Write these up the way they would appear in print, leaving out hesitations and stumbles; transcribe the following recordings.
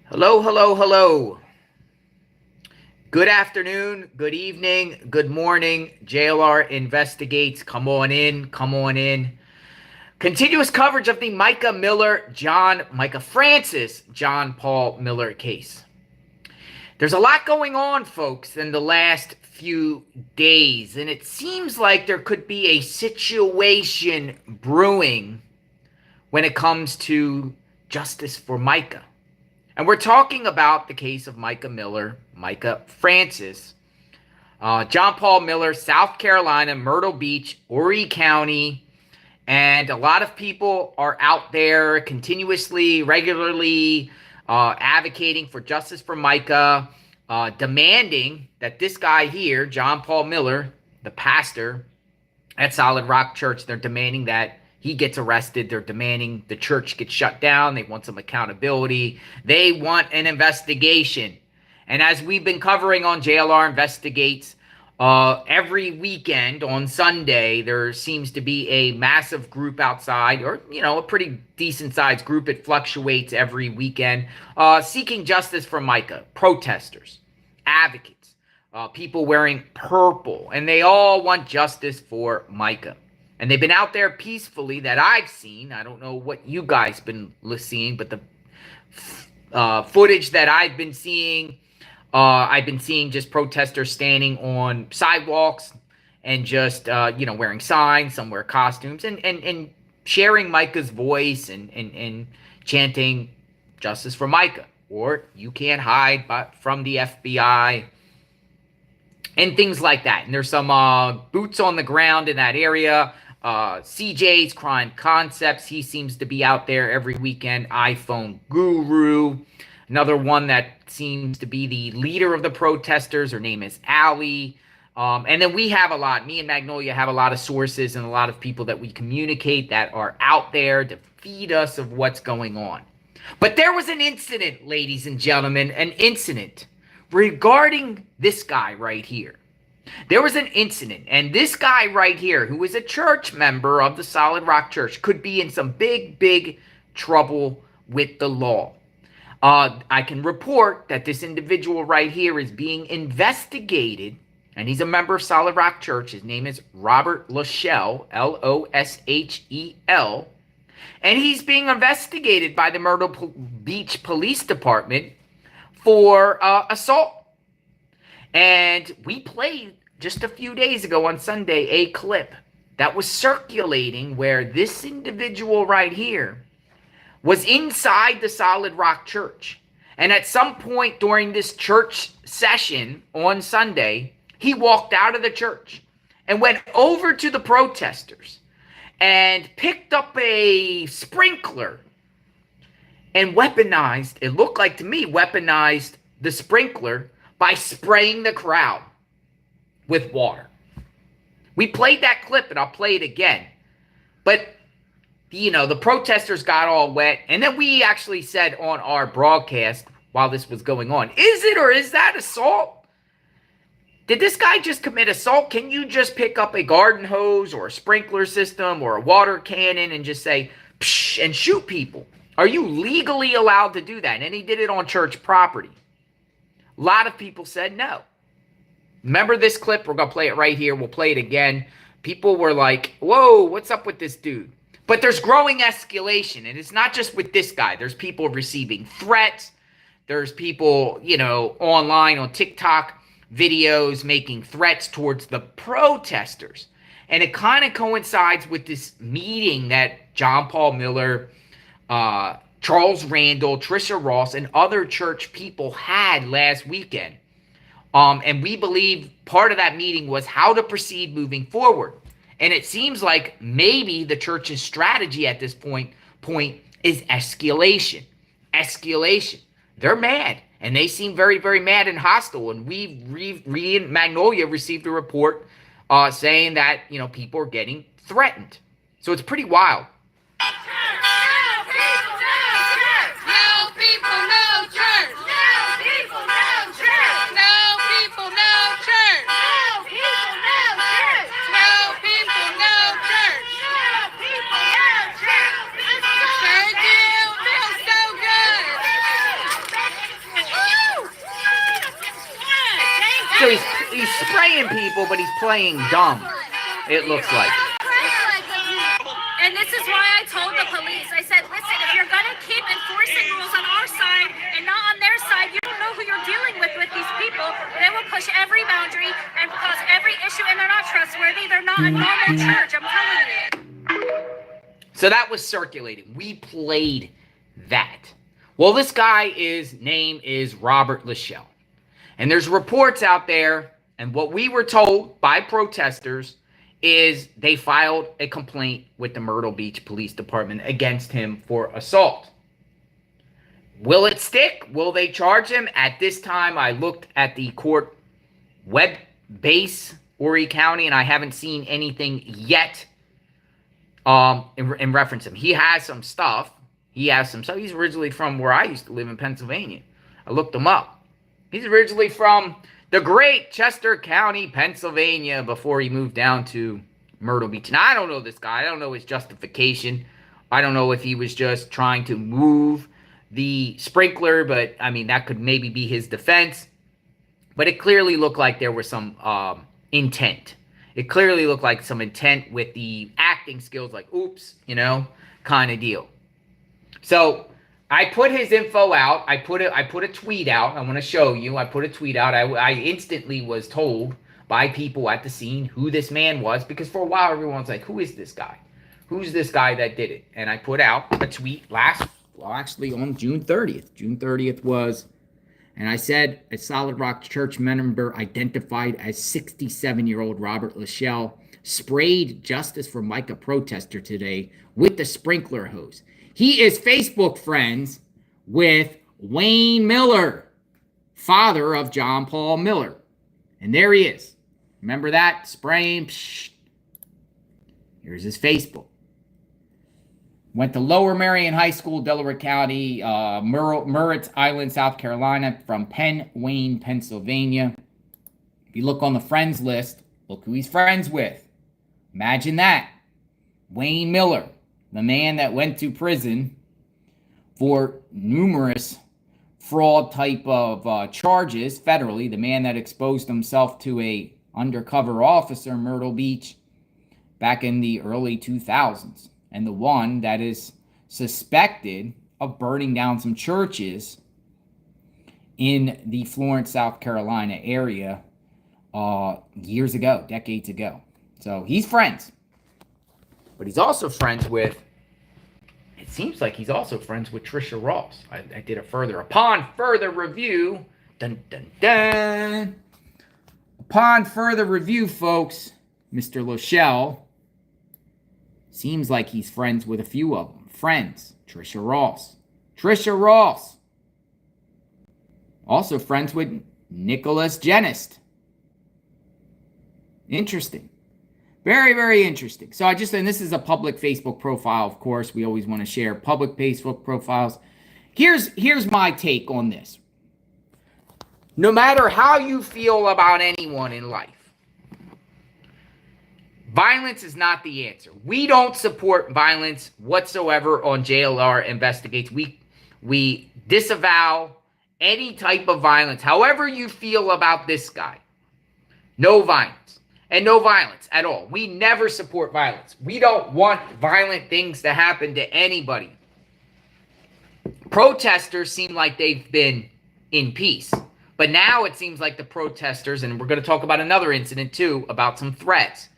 Hello, hello, hello. Good afternoon, good evening, good morning. JLR investigates. Come on in, come on in. Continuous coverage of the Micah Francis John Paul Miller case. There's a lot going on, folks, in the last few days, and it seems like there could be a situation brewing when it comes to justice for Micah. And we're talking about the case of Mica Miller, Micah Francis, John Paul Miller, South Carolina, Myrtle Beach, Horry County. And a lot of people are out there continuously, regularly advocating for justice for Micah, demanding that this guy here, John Paul Miller, the pastor at Solid Rock Church, they're demanding that he gets arrested. They're demanding the church gets shut down. They want some accountability. They want an investigation. And as we've been covering on JLR Investigates, every weekend on Sunday, there seems to be a massive group outside, or, a pretty decent sized group. It fluctuates every weekend, seeking justice for Micah, protesters, advocates, people wearing purple, and they all want justice for Micah. And they've been out there peacefully that I've seen. I don't know what you guys been seeing, but the footage that I've been seeing just protesters standing on sidewalks and just, wearing signs, some wear costumes, and sharing Micah's voice and chanting justice for Micah, or you can't hide from the FBI, and things like that. And there's some boots on the ground in that area. CJ's Crime Concepts, he seems to be out there every weekend. iPhone Guru, another one that seems to be the leader of the protesters. Her name is Allie. And then we have me and Magnolia have a lot of sources and a lot of people that we communicate that are out there to feed us of what's going on. But there was an incident, ladies and gentlemen, an incident regarding this guy right here. There was an incident, and this guy right here, who is a church member of the Solid Rock Church, could be in some big, big trouble with the law. I can report that this individual right here is being investigated, and he's a member of Solid Rock Church. His name is Robert Locel, Loshel, and he's being investigated by the Myrtle Beach Police Department for assault. And we played just a few days ago on Sunday a clip that was circulating where this individual right here was inside the Solid Rock Church. And at some point during this church session on Sunday, he walked out of the church and went over to the protesters and picked up a sprinkler and weaponized, it looked like to me, weaponized the sprinkler by spraying the crowd with water. We played that clip, and I'll play it again. But, the protesters got all wet, and then we actually said on our broadcast while this was going on, is it or is that assault? Did this guy just commit assault? Can you just pick up a garden hose or a sprinkler system or a water cannon and just say, psh, and shoot people? Are you legally allowed to do that? And he did it on church property. A lot of people said no. Remember this clip? We're going to play it right here. We'll play it again. People were like, whoa, what's up with this dude? But there's growing escalation, and it's not just with this guy. There's people receiving threats. There's people, online on TikTok videos making threats towards the protesters. And it kind of coincides with this meeting that John Paul Miller, Charles Randall, Trisha Ross, and other church people had last weekend. And we believe part of that meeting was how to proceed moving forward. And it seems like maybe the church's strategy at this point is escalation. Escalation. They're mad, and they seem very, very mad and hostile. And Magnolia received a report saying that, people are getting threatened. So it's pretty wild. spraying people, but he's playing dumb, it looks like. And this is why I told the police, I said, listen, if you're going to keep enforcing rules on our side and not on their side, you don't know who you're dealing with these people. They will push every boundary and cause every issue, and they're not trustworthy. They're not a normal church, I'm telling you. So that was circulating. We played that. Well, this guy's name is Robert Locel. And there's reports out there, and what we were told by protesters is they filed a complaint with the Myrtle Beach Police Department against him for assault. Will it stick? Will they charge him? At this time, I looked at the court web base, Horry County, and I haven't seen anything yet in reference to him. He has some stuff. He's originally from where I used to live in Pennsylvania. I looked him up. He's originally from the great Chester County, Pennsylvania, before he moved down to Myrtle Beach. Now, I don't know this guy. I don't know his justification. I don't know if he was just trying to move the sprinkler, but, I mean, that could maybe be his defense. But it clearly looked like there was some intent. It clearly looked like some intent with the acting skills, like, oops, kind of deal. So I put his info out. I put a tweet out. I want to show you. I put a tweet out. I instantly was told by people at the scene who this man was, because for a while everyone's like, who is this guy? Who's this guy that did it? And I put out a tweet actually on June 30th. June 30th was, and I said, a Solid Rock Church member identified as 67-year-old Robert Locel sprayed Justice for Mica protester today with the sprinkler hose. He is Facebook friends with Wayne Miller, father of John Paul Miller. And there he is. Remember that? Spraying. Psh. Here's his Facebook. Went to Lower Merion High School, Delaware County, Merritt Island, South Carolina, from Penn Wayne, Pennsylvania. If you look on the friends list, look who he's friends with. Imagine that. Wayne Miller, the man that went to prison for numerous fraud type of charges federally, the man that exposed himself to a undercover officer in Myrtle Beach back in the early 2000s, and the one that is suspected of burning down some churches in the Florence, South Carolina area years ago, decades ago. So he's friends. But he's also friends with, it seems like he's also friends with Trisha Ross. I did upon further review, dun, dun, dun. Upon further review, folks, Mr. Locel seems like he's friends with a few of them. Friends, Trisha Ross. Trisha Ross. Also friends with Nicholas Genist. Interesting. Very, very interesting. So and this is a public Facebook profile, of course. We always want to share public Facebook profiles. Here's my take on this. No matter how you feel about anyone in life, violence is not the answer. We don't support violence whatsoever on JLR Investigates. We disavow any type of violence. However you feel about this guy, no violence. And no violence at all. We never support violence. We don't want violent things to happen to anybody. Protesters seem like they've been in peace. But now it seems like the protesters, and we're going to talk about another incident too, about some threats.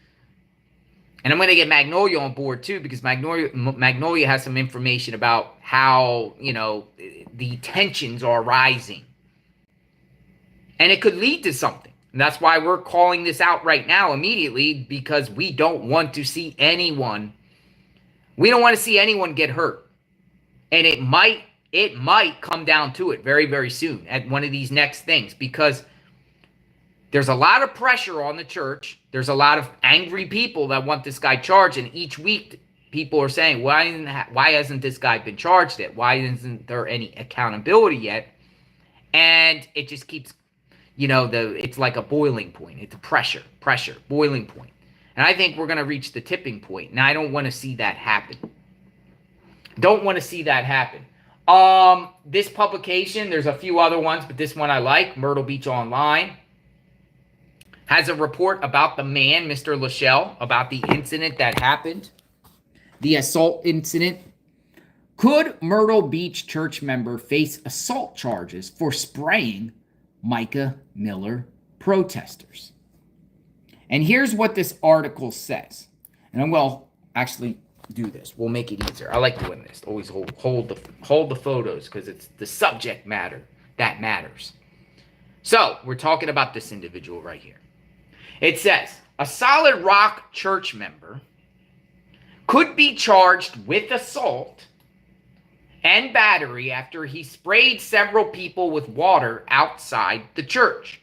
And I'm going to get Magnolia on board too, because Magnolia has some information about how, the tensions are rising. And it could lead to something. And that's why we're calling this out right now immediately, because we don't want to see anyone. We don't want to see anyone get hurt. And it might come down to it very, very soon at one of these next things, because there's a lot of pressure on the church. There's a lot of angry people that want this guy charged. And each week people are saying, why hasn't this guy been charged yet? Why isn't there any accountability yet? And it just keeps, it's like a boiling point. It's a pressure, boiling point. And I think we're going to reach the tipping point. And I don't want to see that happen. This publication, there's a few other ones, but this one I like, Myrtle Beach Online. has a report about the man, Mr. Locel, about the incident that happened, the assault incident. Could Myrtle Beach church member face assault charges for spraying Mica Miller protesters? And here's what this article says. And I'm going to actually do this. We'll make it easier. I like doing this. Always hold the photos because it's the subject matter that matters. So we're talking about this individual right here. It says a Solid Rock church member could be charged with assault and battery after he sprayed several people with water outside the church.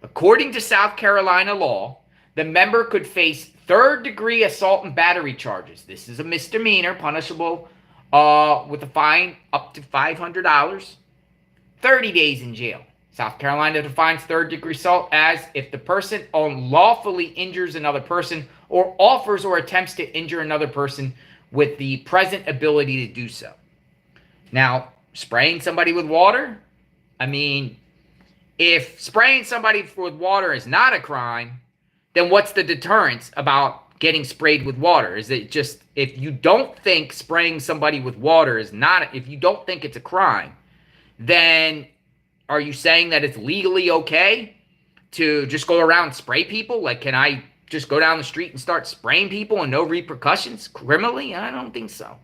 According to South Carolina law, the member could face third-degree assault and battery charges. This is a misdemeanor, punishable with a fine up to $500, 30 days in jail. South Carolina defines third-degree assault as if the person unlawfully injures another person or offers or attempts to injure another person with the present ability to do so. Now, spraying somebody with water, I mean, if spraying somebody with water is not a crime, then what's the deterrence about getting sprayed with water? Is it just, if you don't think spraying somebody with water is not, if you don't think it's a crime, then are you saying that it's legally okay to just go around and spray people? Like, can I just go down the street and start spraying people and no repercussions criminally? I don't think so.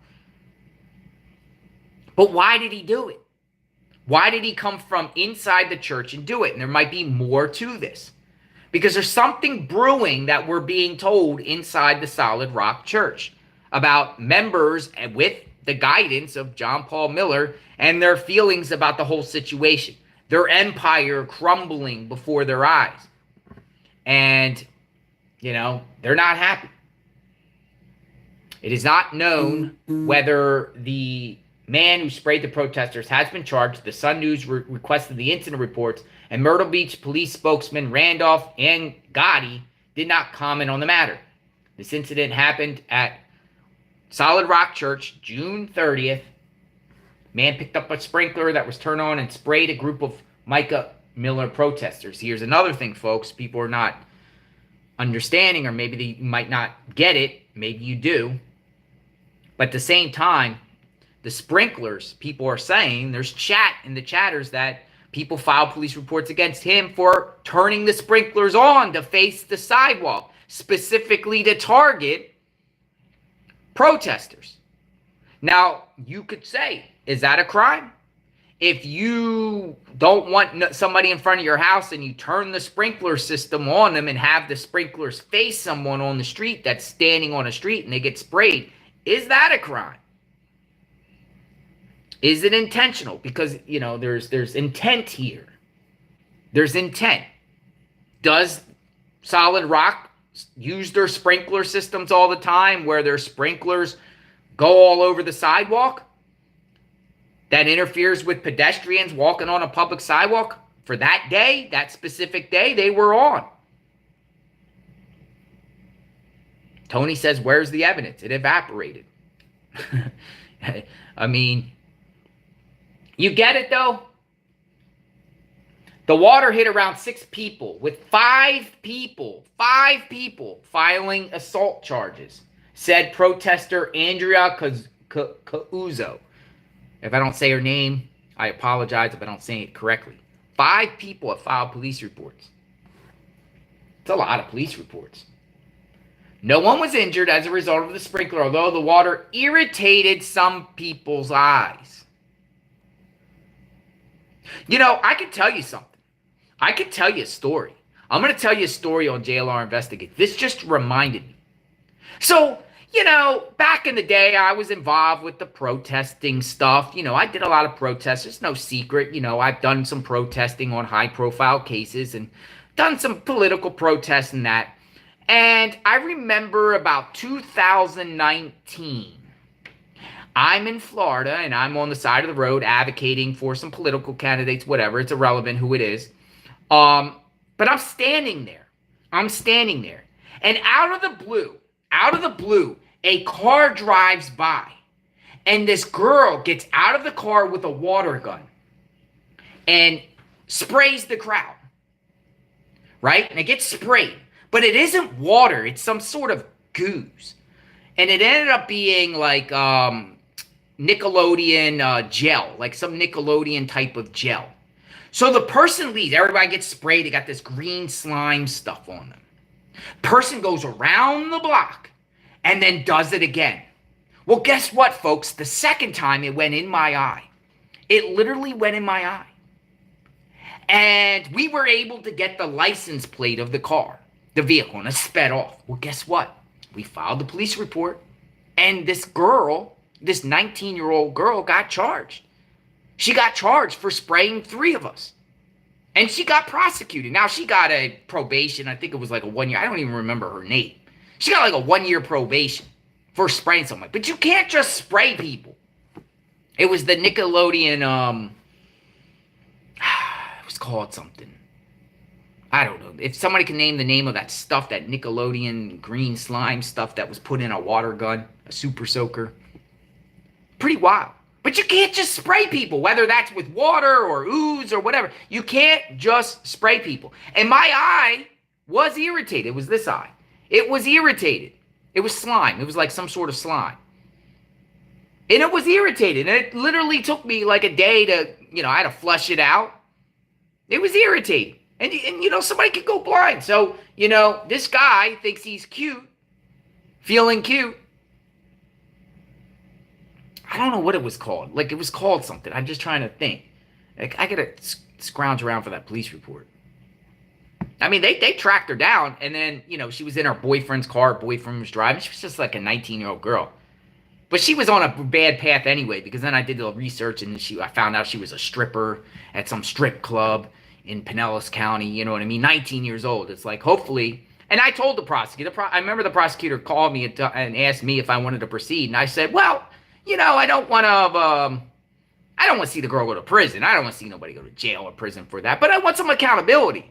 But why did he do it? Why did he come from inside the church and do it? And there might be more to this. Because there's something brewing that we're being told inside the Solid Rock Church about members with the guidance of John Paul Miller and their feelings about the whole situation. Their empire crumbling before their eyes. And, you know, they're not happy. It is not known whether the man who sprayed the protesters has been charged. The Sun News requested the incident reports, and Myrtle Beach police spokesman Randall and Gotti did not comment on the matter. This incident happened at Solid Rock Church, June 30th. Man picked up a sprinkler that was turned on and sprayed a group of Mica Miller protesters. Here's another thing, folks. People are not understanding, or maybe they might not get it. Maybe you do. But at the same time, the sprinklers, people are saying, there's chat in the chatters that people filed police reports against him for turning the sprinklers on to face the sidewalk, specifically to target protesters. Now, you could say, is that a crime? If you don't want somebody in front of your house and you turn the sprinkler system on them and have the sprinklers face someone on the street that's standing on a street and they get sprayed, is that a crime? Is it intentional? Because, you know, there's intent here. There's intent. Does Solid Rock use their sprinkler systems all the time where their sprinklers go all over the sidewalk? That interferes with pedestrians walking on a public sidewalk? For that day, that specific day, they were on. Tony says, where's the evidence? It evaporated. I mean, you get it, though? The water hit around 6 people, with 5 people filing assault charges, said protester Andrea Cauzo. If I don't say her name, I apologize if I don't say it correctly. 5 people have filed police reports. It's a lot of police reports. No one was injured as a result of the sprinkler, although the water irritated some people's eyes. You know, I can tell you something. I can tell you a story. I'm going to tell you a story on JLR Investigate. This just reminded me. So, you know, back in the day, I was involved with the protesting stuff. You know, I did a lot of protests. It's no secret. You know, I've done some protesting on high-profile cases and done some political protests and that. And I remember about 2019, I'm in Florida and I'm on the side of the road advocating for some political candidates, whatever. It's irrelevant who it is. But I'm standing there. And out of the blue, a car drives by. And this girl gets out of the car with a water gun and sprays the crowd. right? And it gets sprayed. But it isn't water. It's some sort of goose. And it ended up being like Nickelodeon gel, like some Nickelodeon type of gel. So the person leaves. Everybody gets sprayed. They got this green slime stuff on them. Person goes around the block and then does it again. Well, guess what, folks? The second time it went in my eye. It literally went in my eye. And we were able to get the license plate of the car, the vehicle, and it sped off. Well, guess what? We filed the police report, and this girl, this 19-year-old girl, got charged. She got charged for spraying 3 of us. And she got prosecuted. Now, she got a probation. I think it was like a 1 year. I don't even remember her name. She got like a 1-year probation for spraying someone. But you can't just spray people. It was the Nickelodeon, it was called something. I don't know. If somebody can name the name of that stuff, that Nickelodeon green slime stuff that was put in a water gun, a super soaker. Pretty wild. But you can't just spray people, whether that's with water or ooze or whatever. You can't just spray people. And my eye was irritated. It was this eye. It was irritated. It was slime. It was like some sort of slime. And it was irritated. And it literally took me like a day to, I had to flush it out. It was irritating. And somebody could go blind. So, this guy thinks he's cute, feeling cute. I don't know what it was called. Like, it was called something. I'm just trying to think. Like, I got to scrounge around for that police report. I mean, they tracked her down, and then, she was in her boyfriend's car. Boyfriend was driving. She was just like a 19-year-old girl. But she was on a bad path anyway, because then I did the research, and I found out she was a stripper at some strip club in Pinellas County. You know what I mean? 19 years old. It's like, hopefully... And I told the prosecutor, I remember the prosecutor called me and asked me if I wanted to proceed. And I said, well, I don't want to see the girl go to prison. I don't want to see nobody go to jail or prison for that. But I want some accountability.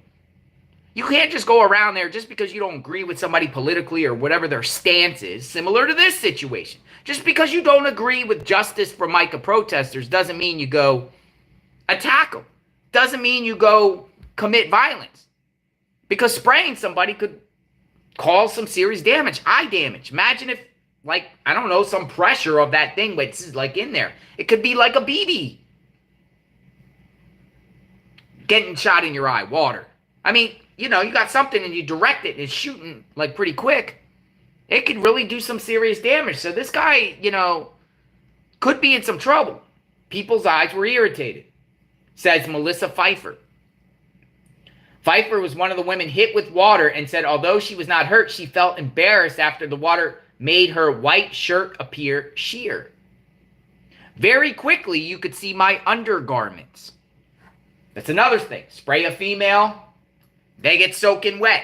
You can't just go around there just because you don't agree with somebody politically or whatever their stance is, similar to this situation. Just because you don't agree with justice for Mica protesters doesn't mean you go attack them. Doesn't mean you go commit violence. Because spraying somebody could cause some serious damage, eye damage. Imagine if, like, I don't know, some pressure of that thing, but it's like in there. It could be like a BB. Getting shot in your eye, water. I mean, you got something and you direct it and it's shooting like pretty quick. It could really do some serious damage. So this guy, could be in some trouble. People's eyes were irritated, says Melissa Pfeiffer. Pfeiffer was one of the women hit with water and said although she was not hurt, she felt embarrassed after the water made her white shirt appear sheer. Very quickly, you could see my undergarments. That's another thing. Spray a female, they get soaking wet.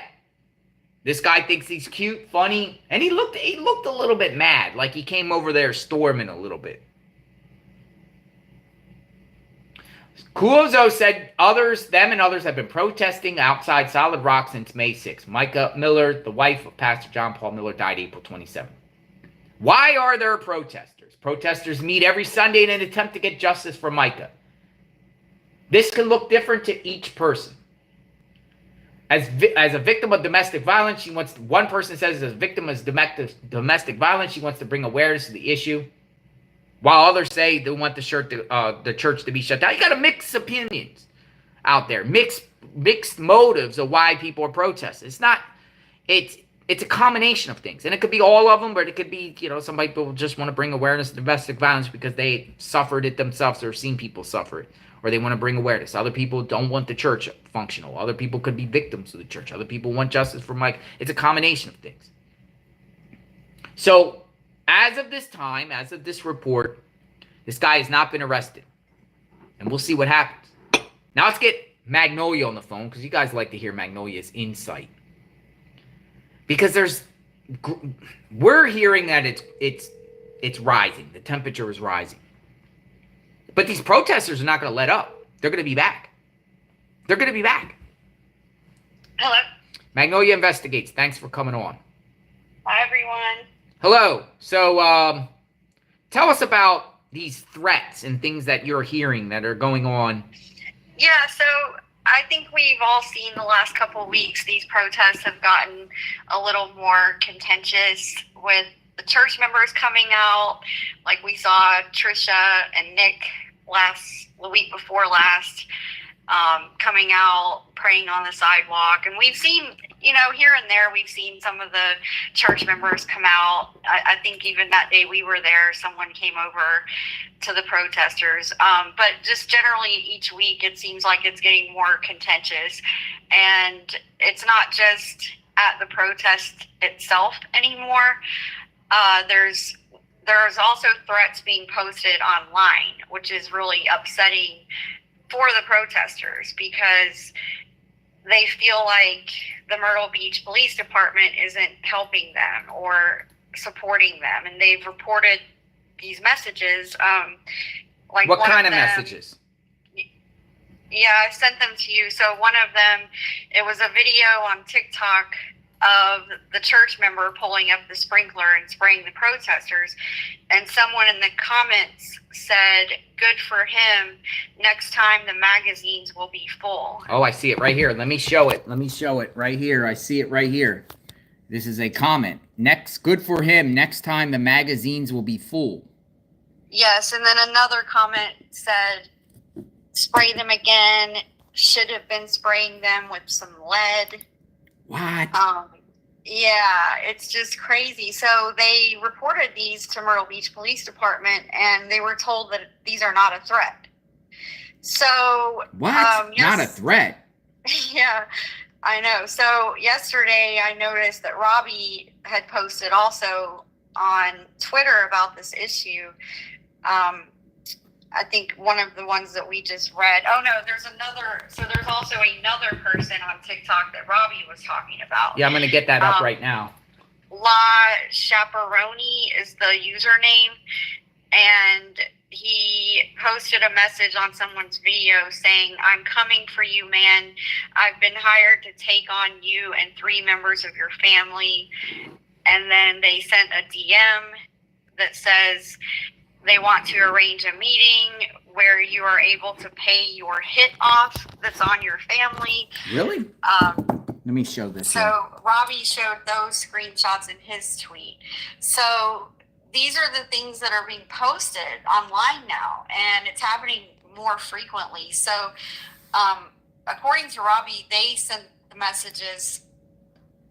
This guy thinks he's cute, funny, and he looked a little bit mad, like he came over there storming a little bit. Cuozo said them and others have been protesting outside Solid Rock since May 6th. Mica Miller, the wife of Pastor John Paul Miller, died April 27th. Why are there protesters? Protesters meet every Sunday in an attempt to get justice for Mica. This can look different to each person. As a victim of domestic violence, one person says as a victim of domestic violence, she wants to bring awareness to the issue. While others say they want the church to be shut down. You got mixed opinions out there. Mixed motives of why people are protesting. It's a combination of things. And it could be all of them, but it could be, some people just want to bring awareness to domestic violence because they suffered it themselves or seen people suffer it. Or they want to bring awareness. Other people don't want the church functional. Other people could be victims of the church. Other people want justice for Mike. It's a combination of things. So, as of this time, as of this report, this guy has not been arrested. And we'll see what happens. Now let's get Magnolia on the phone, because you guys like to hear Magnolia's insight. Because we're hearing that it's rising. The temperature is rising. But these protesters are not going to let up. They're going to be back. They're going to be back. Hello. Magnolia Investigates. Thanks for coming on. Hi, everyone. Hello. So, tell us about these threats and things that you're hearing that are going on. Yeah, so I think we've all seen the last couple of weeks, these protests have gotten a little more contentious with the church members coming out. Like we saw Trisha and Nick the week before last, coming out, praying on the sidewalk. And we've seen, here and there, we've seen some of the church members come out. I think even that day we were there, someone came over to the protesters. But just generally each week, it seems like it's getting more contentious. And it's not just at the protest itself anymore. There's also threats being posted online, which is really upsetting for the protesters because they feel like the Myrtle Beach Police Department isn't helping them or supporting them. And they've reported these messages. Like what kind of messages? Yeah, I sent them to you. So one of them, it was a video on TikTok of the church member pulling up the sprinkler and spraying the protesters. And someone in the comments said, "Good for him. Next time the magazines will be full." Oh, I see it right here. Let me show it right here. I see it right here. This is a comment. Good for him. Next time the magazines will be full. Yes, and then another comment said, "Spray them again. Should have been spraying them with some lead." What? Yeah, it's just crazy. So they reported these to Myrtle Beach Police Department, and they were told that these are not a threat. So what? Not a threat? Yeah, I know. So yesterday I noticed that Robbie had posted also on Twitter about this issue. I think one of the ones that we just read. Oh no, there's also another person on TikTok that Robbie was talking about. Yeah, I'm going to get that up right now. La Chaperoni is the username, and he posted a message on someone's video saying, "I'm coming for you, man. I've been hired to take on you and 3 members of your family." And then they sent a DM that says they want to arrange a meeting where you are able to pay your hit off that's on your family. Really? Let me show this. So Robbie showed those screenshots in his tweet. So these are the things that are being posted online now, and it's happening more frequently. So according to Robbie, they sent the messages.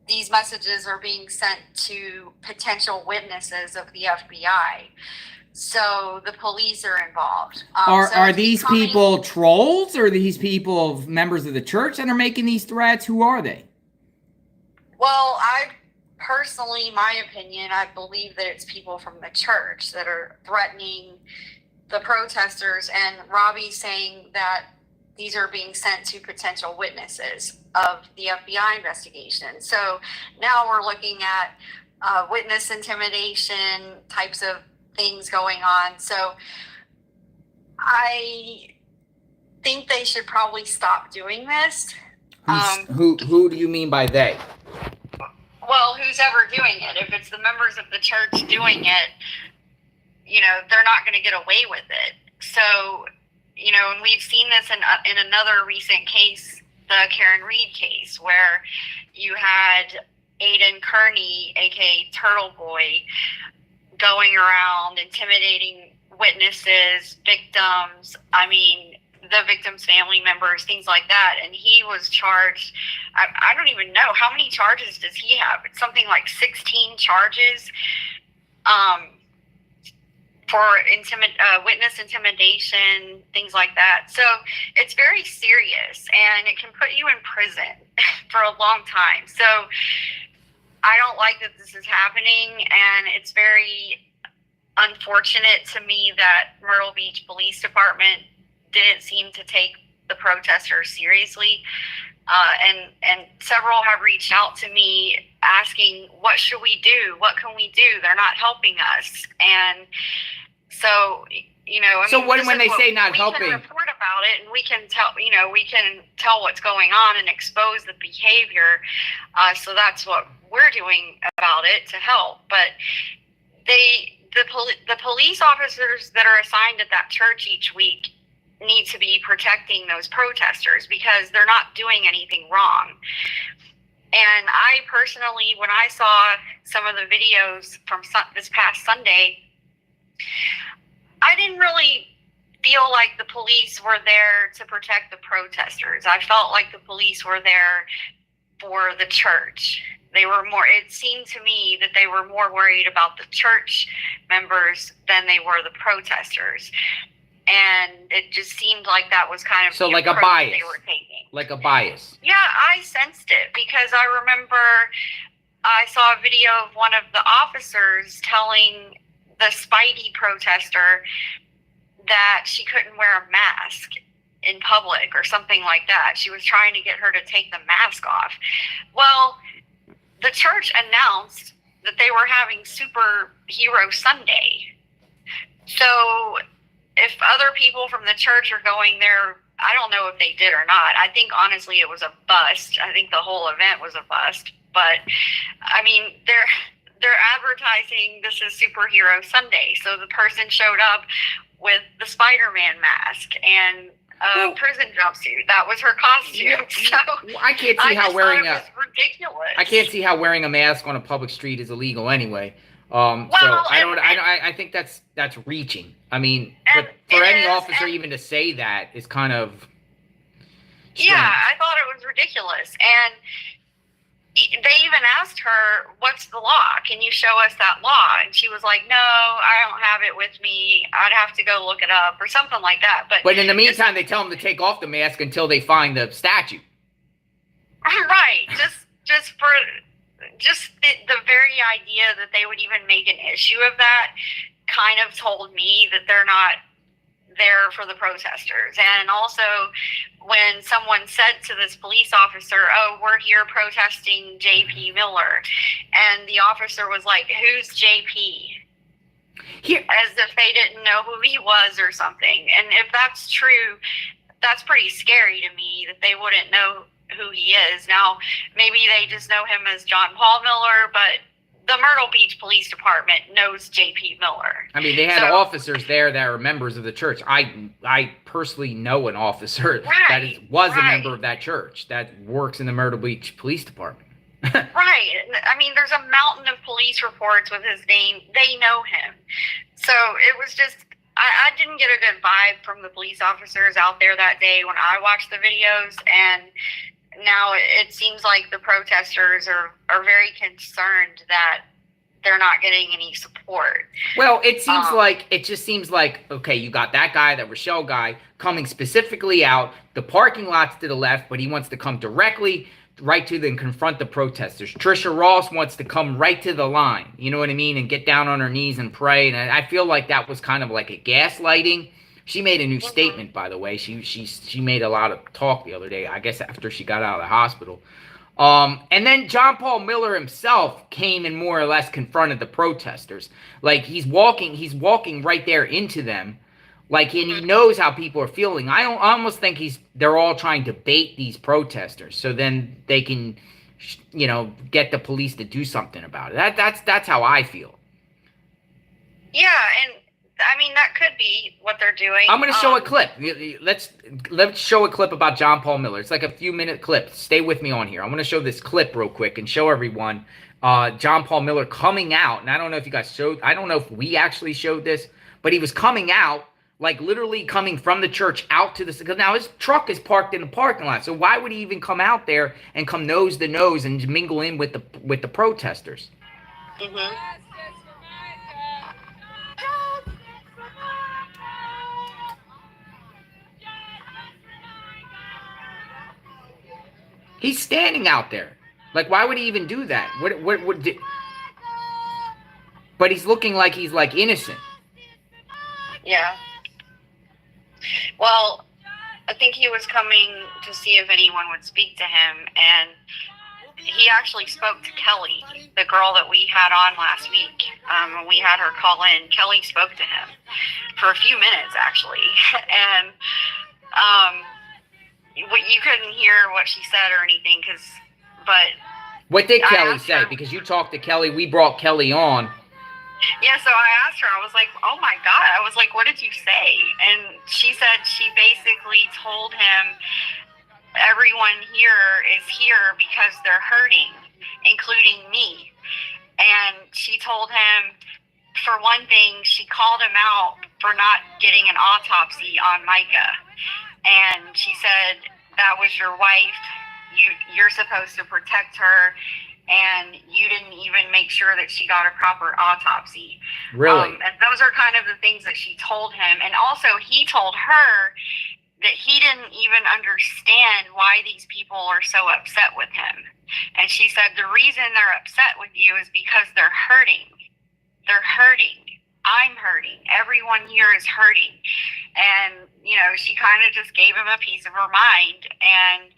These messages are being sent to potential witnesses of the FBI. So the police are involved. Are these people trolls, or are these people members of the church that are making these threats? Who are they? Well, my opinion, I believe that it's people from the church that are threatening the protesters, and Robbie saying that these are being sent to potential witnesses of the FBI investigation. So now we're looking at witness intimidation types of things going on. So I think they should probably stop doing this. Who do you mean by they? Well, who's ever doing it? If it's the members of the church doing it, they're not going to get away with it. So, and we've seen this in another recent case, the Karen Reed case, where you had Aiden Kearney, aka Turtle Boy, going around intimidating witnesses, victims, the victims' family members, things like that. And he was charged, I don't even know, how many charges does he have? It's something like 16 charges for witness intimidation, things like that. So it's very serious, and it can put you in prison for a long time. So I don't like that this is happening, and it's very unfortunate to me that Myrtle Beach Police Department didn't seem to take the protesters seriously. And several have reached out to me asking, what should we do? What can we do? They're not helping us. And so, so when they say not helping, we can report about it, and we can tell what's going on and expose the behavior. So that's what we're doing about it to help. But the police officers that are assigned at that church each week, need to be protecting those protesters because they're not doing anything wrong. And I personally, when I saw some of the videos from this past Sunday, I didn't really feel like the police were there to protect the protesters. I felt like the police were there for the church. They were more, it seemed to me that they were more worried about the church members than they were the protesters. And it just seemed like that was kind of so like a bias. They were taking. Like a bias. Yeah, I sensed it because I remember I saw a video of one of the officers telling the Spidey protester that she couldn't wear a mask in public or something like that. She was trying to get her to take the mask off. Well, the church announced that they were having Superhero Sunday. So if other people from the church are going there, I don't know if they did or not. I think honestly it was a bust. I think the whole event was a bust. But I mean, they're advertising this is Superhero Sunday. So the person showed up with the Spider-Man mask and a prison jumpsuit. That was her costume. So I can't see how wearing it was ridiculous. I can't see how wearing a mask on a public street is illegal anyway. So I think that's reaching. I mean, but for any officer even to say that is kind of strange. Yeah, I thought it was ridiculous. And they even asked her, what's the law? Can you show us that law? And she was like, no, I don't have it with me. I'd have to go look it up or something like that. But in the meantime, they tell them to take off the mask until they find the statue. Right. Just for the very idea that they would even make an issue of that kind of told me that they're not there for the protesters. And also when someone said to this police officer, oh, we're here protesting JP Miller, and the officer was like, who's JP? Here. As if they didn't know who he was or something. And if that's true, that's pretty scary to me that they wouldn't know who he is. Now, maybe they just know him as John Paul Miller, but the Myrtle Beach Police Department knows JP Miller. I mean, they had officers there that are members of the church. I personally know an officer that was a member of that church that works in the Myrtle Beach Police Department. Right. I mean, there's a mountain of police reports with his name. They know him. So it was just, I didn't get a good vibe from the police officers out there that day when I watched the videos. And now it seems like the protesters are very concerned that they're not getting any support. Well, it just seems like, okay, you got that guy, that Rochelle guy, coming specifically out. The parking lot's to the left, but he wants to come directly right to and confront the protesters. Trisha Ross wants to come right to the line, you know what I mean, and get down on her knees and pray. And I feel like that was kind of like a gaslighting. She made a new statement, by the way. She made a lot of talk the other day, I guess after she got out of the hospital. And then John Paul Miller himself came and more or less confronted the protesters. Like he's walking right there into them. Like, and he knows how people are feeling. I almost think they're all trying to bait these protesters so then they can, get the police to do something about it. That's how I feel. Yeah, and I mean, that could be what they're doing. I'm going to show a clip. Let's show a clip about John Paul Miller. It's like a few-minute clip. Stay with me on here. I'm going to show this clip real quick and show everyone John Paul Miller coming out. And I don't know if you guys showed. I don't know if we actually showed this, but he was coming out, like literally coming from the church out to the. Because now his truck is parked in the parking lot. So why would he even come out there and come nose to nose and mingle in with the protesters? Mm-hmm. He's standing out there. Like, why would he even do that? But he's looking like he's, like, innocent. Yeah. Well, I think he was coming to see if anyone would speak to him, and he actually spoke to Kelly, the girl that we had on last week. When we had her call in, Kelly spoke to him for a few minutes, actually. And, you couldn't hear what she said or anything, but what did Kelly say? Because you talked to Kelly, we brought Kelly on, Yeah, so I asked her, I was like, oh my God. I was like, what did you say? And she said she basically told him everyone here is here because they're hurting, including me. And she told him, for one thing, she called him out for not getting an autopsy on Mica. And she said, that was your wife. You're supposed to protect her. And you didn't even make sure that she got a proper autopsy. Really? And those are kind of the things that she told him. And also, he told her that he didn't even understand why these people are so upset with him. And she said, the reason they're upset with you is because they're hurting. They're hurting. I'm hurting. Everyone here is hurting. And, you know, she kind of just gave him a piece of her mind. And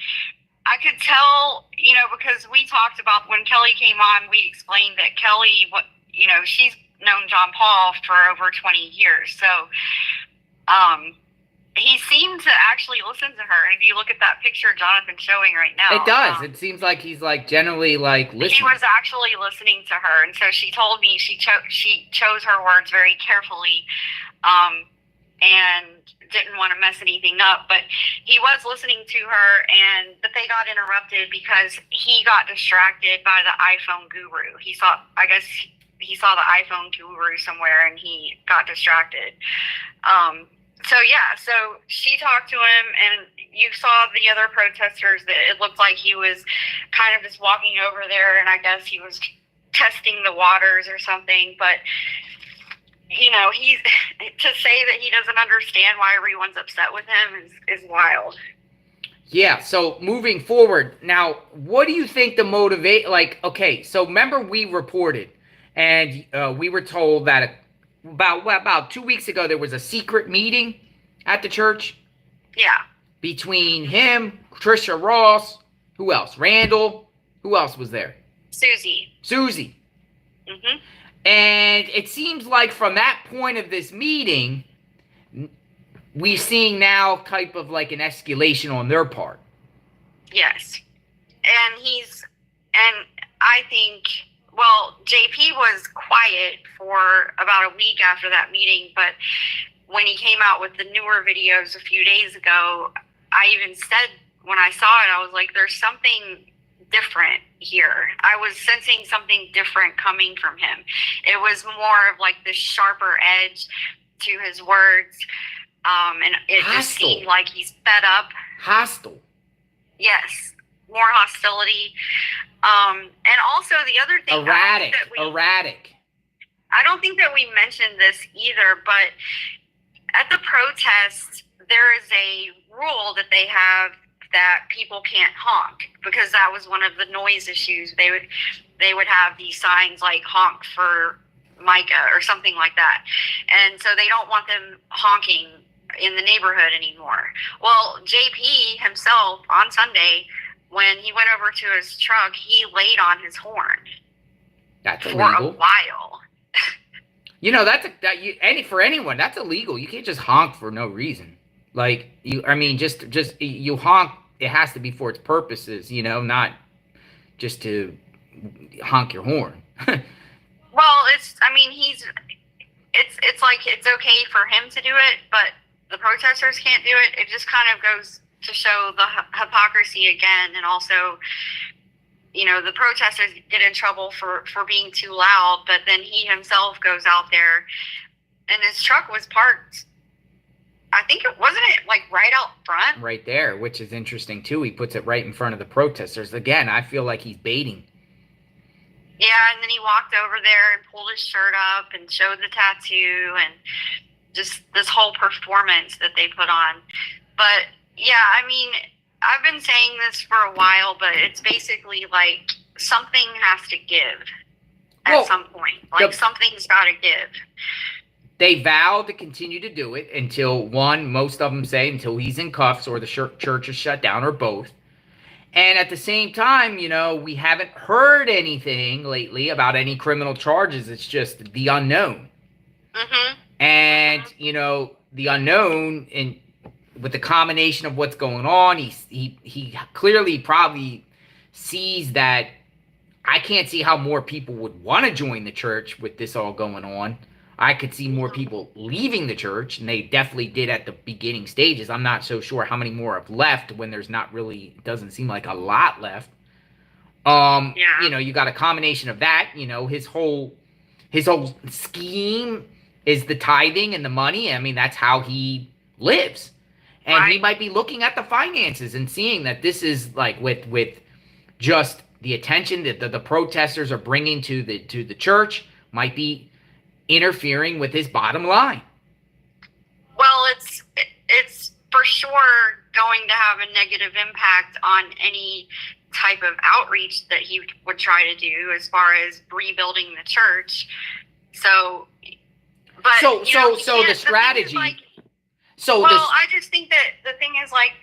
I could tell, you know, because we talked about when Kelly came on, we explained that Kelly, she's known John Paul for over 20 years. So he seemed to actually listen to her. And if you look at that picture Jonathan's showing right now. It does. It seems like he's like generally like listening. He was actually listening to her. And so she told me she chose her words very carefully and didn't want to mess anything up. But he was listening to her, but they got interrupted because he got distracted by the iPhone guru. I guess he saw the iPhone guru somewhere and he got distracted. So she talked to him, and you saw the other protesters that it looked like he was kind of just walking over there, and I guess he was testing the waters or something. But, you know, to say that he doesn't understand why everyone's upset with him is wild. Yeah, so moving forward, now, what do you think the motivate, okay, so remember we reported, and we were told that about 2 weeks ago, there was a secret meeting at the church. Yeah. Between him, Trisha Ross, who else? Randall. Who else was there? Suzie. Mm-hmm. And it seems like from that point of this meeting, we're seeing now type of like an escalation on their part. Yes. And I think, well, JP was quiet for about a week after that meeting, but when he came out with the newer videos a few days ago, I even said when I saw it, I was like, there's something different here. I was sensing something different coming from him. It was more of like this sharper edge to his words. And it Hostile. Just seemed like he's fed up. Hostile. Yes. More hostility. And also the other thing. Erratic. I don't think that we mentioned this either, but at the protests, there is a rule that they have that people can't honk, because that was one of the noise issues. They would have these signs like honk for Mica or something like that. And so they don't want them honking in the neighborhood anymore. Well, JP himself on Sunday, when he went over to his truck, he laid on his horn. That's for illegal. a while. You know, for anyone, that's illegal. You can't just honk for no reason. Like you honk. It has to be for its purposes, you know, not just to honk your horn. Well, it's like it's okay for him to do it, but the protesters can't do it. It just kind of goes to show the hypocrisy again, and also, you know, the protesters get in trouble for being too loud, but then he himself goes out there, and his truck was parked. I think it wasn't like right out front. Right there, which is interesting too. He puts it right in front of the protesters. Again, I feel like he's baiting. Yeah, and then he walked over there and pulled his shirt up and showed the tattoo and just this whole performance that they put on. But yeah, I mean, I've been saying this for a while, but it's basically like something has to give at some point. Like something's got to give. They vow to continue to do it until most of them say until he's in cuffs or the church is shut down, or both. And at the same time, you know, we haven't heard anything lately about any criminal charges. It's just the unknown. Mm-hmm. And, you know, the unknown, and with the combination of what's going on, he clearly probably sees that I can't see how more people would want to join the church with this all going on. I could see more people leaving the church, and they definitely did at the beginning stages. I'm not so sure how many more have left when there's not really, doesn't seem like a lot left. You know, you got a combination of that, you know, his whole scheme is the tithing and the money. I mean, that's how he lives. And he might be looking at the finances and seeing that this is like with just the attention that the protesters are bringing to the church might be interfering with his bottom line. Well, it's for sure going to have a negative impact on any type of outreach that he would try to do as far as rebuilding the church. So, but so the strategy. I just think that the thing is, like,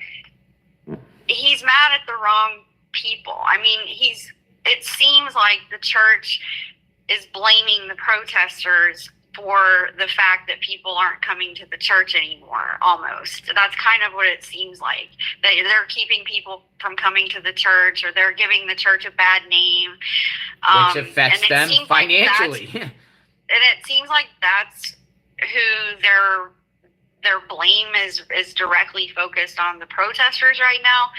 he's mad at the wrong people. I mean, it seems like the church is blaming the protesters for the fact that people aren't coming to the church anymore, almost. That's kind of what it seems like. They're keeping people from coming to the church, or they're giving the church a bad name. Which affects them financially. And it seems like that's who their blame is directly focused on, the protesters right now.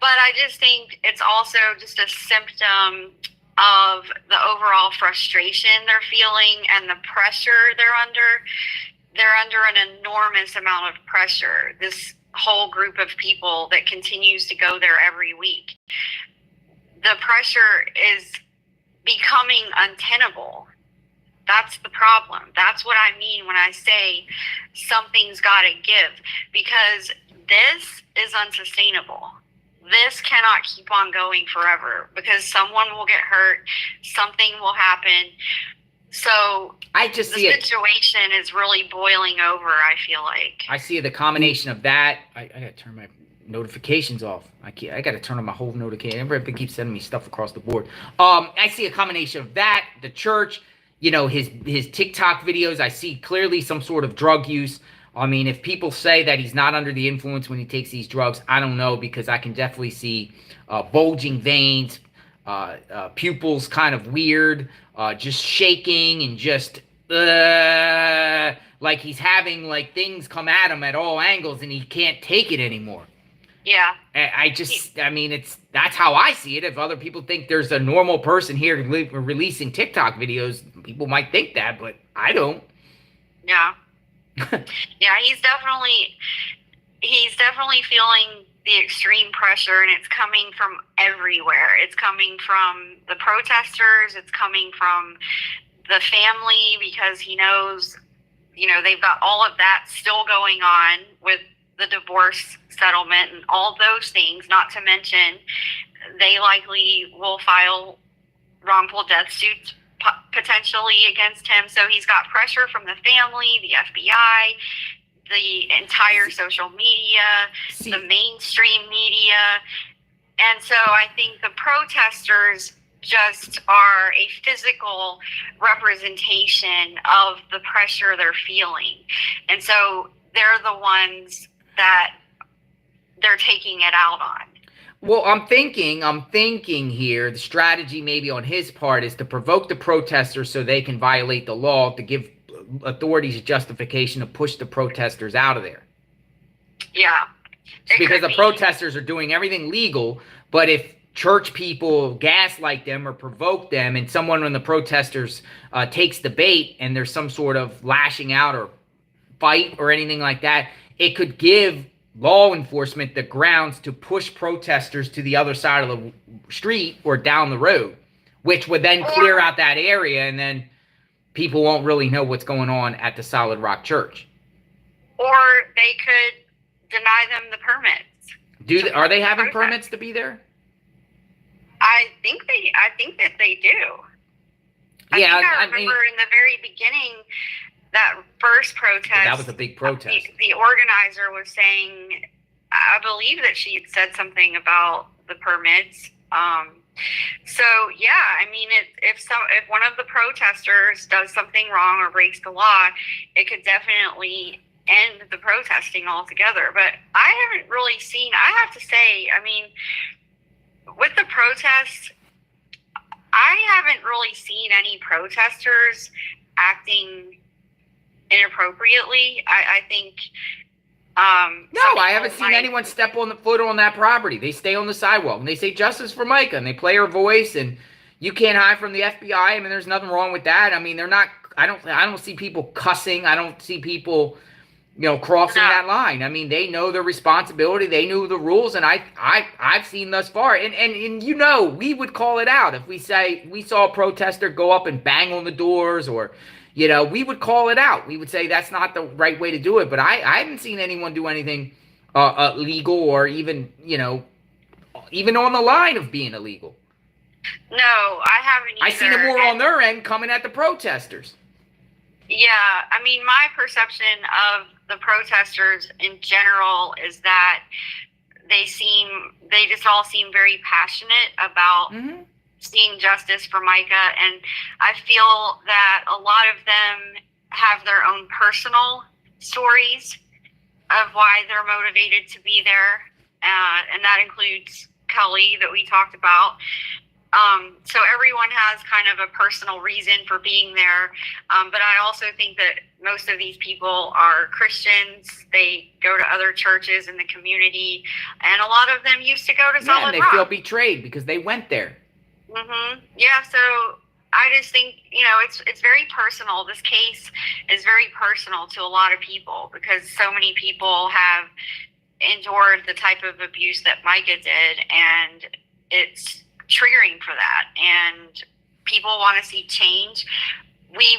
But I just think it's also just a symptom of the overall frustration they're feeling and the pressure they're under. They're under an enormous amount of pressure, this whole group of people that continues to go there every week. The pressure is becoming untenable. That's the problem. That's what I mean when I say something's got to give, because this is unsustainable. This cannot keep on going forever, because someone will get hurt, something will happen. So I just see the situation is really boiling over, I feel like. I see the combination of that. I got to turn my notifications off. I got to turn on my whole notification. Everybody keeps sending me stuff across the board. I see a combination of that, the church, you know, his TikTok videos. I see clearly some sort of drug use. I mean, if people say that he's not under the influence when he takes these drugs, I don't know, because I can definitely see bulging veins, pupils kind of weird, just shaking, and just like he's having like things come at him at all angles and he can't take it anymore. Yeah. I mean, that's how I see it. If other people think there's a normal person here releasing TikTok videos, people might think that, but I don't. Yeah. Yeah, he's definitely feeling the extreme pressure, and it's coming from everywhere. It's coming from the protesters, it's coming from the family, because he knows, you know, they've got all of that still going on with the divorce settlement and all those things, not to mention they likely will file wrongful death suits potentially against him. So he's got pressure from the family, the FBI, the entire social media, the mainstream media. And so I think the protesters just are a physical representation of the pressure they're feeling. And so they're the ones that they're taking it out on. Well, I'm thinking here, the strategy maybe on his part is to provoke the protesters so they can violate the law, to give authorities justification to push the protesters out of there. Yeah. Because the protesters are doing everything legal, but if church people gaslight them or provoke them, and someone when the protesters takes the bait and there's some sort of lashing out or fight or anything like that, it could give law enforcement the grounds to push protesters to the other side of the street or down the road, which would then clear out that area, and then people won't really know what's going on at the Solid Rock Church. Or they could deny them the permits. Are they having permits to be there? I think that they do. I remember in the very beginning, that first protest. That was a big protest. The organizer was saying, I believe that she had said something about the permits. So yeah, I mean, if one of the protesters does something wrong or breaks the law, it could definitely end the protesting altogether. But I haven't really seen. I have to say, I mean, with the protests, I haven't really seen any protesters acting inappropriately. I think. No, I haven't seen anyone step on the foot on that property. They stay on the sidewalk and they say justice for Mica and they play her voice, and you can't hide from the FBI. I mean, there's nothing wrong with that. I mean, they're not. I don't see people cussing. I don't see people, crossing that line. I mean, they know their responsibility. They knew the rules, and I've seen thus far. And we would call it out if we say we saw a protester go up and bang on the doors, or we would call it out. We would say that's not the right way to do it. But I haven't seen anyone do anything illegal, or even on the line of being illegal. No, I haven't either. I seen it more on their end coming at the protesters. Yeah, I mean, my perception of the protesters in general is that they just all seem very passionate about seeing justice for Mica, and I feel that a lot of them have their own personal stories of why they're motivated to be there, and that includes Kelly that we talked about. So everyone has kind of a personal reason for being there. But I also think that most of these people are Christians. They go to other churches in the community, and a lot of them used to go to Solid Rock. And they feel betrayed because they went there. Yeah, so I just think, it's very personal. This case is very personal to a lot of people because so many people have endured the type of abuse that Mica did, and it's triggering for that, and people want to see change. We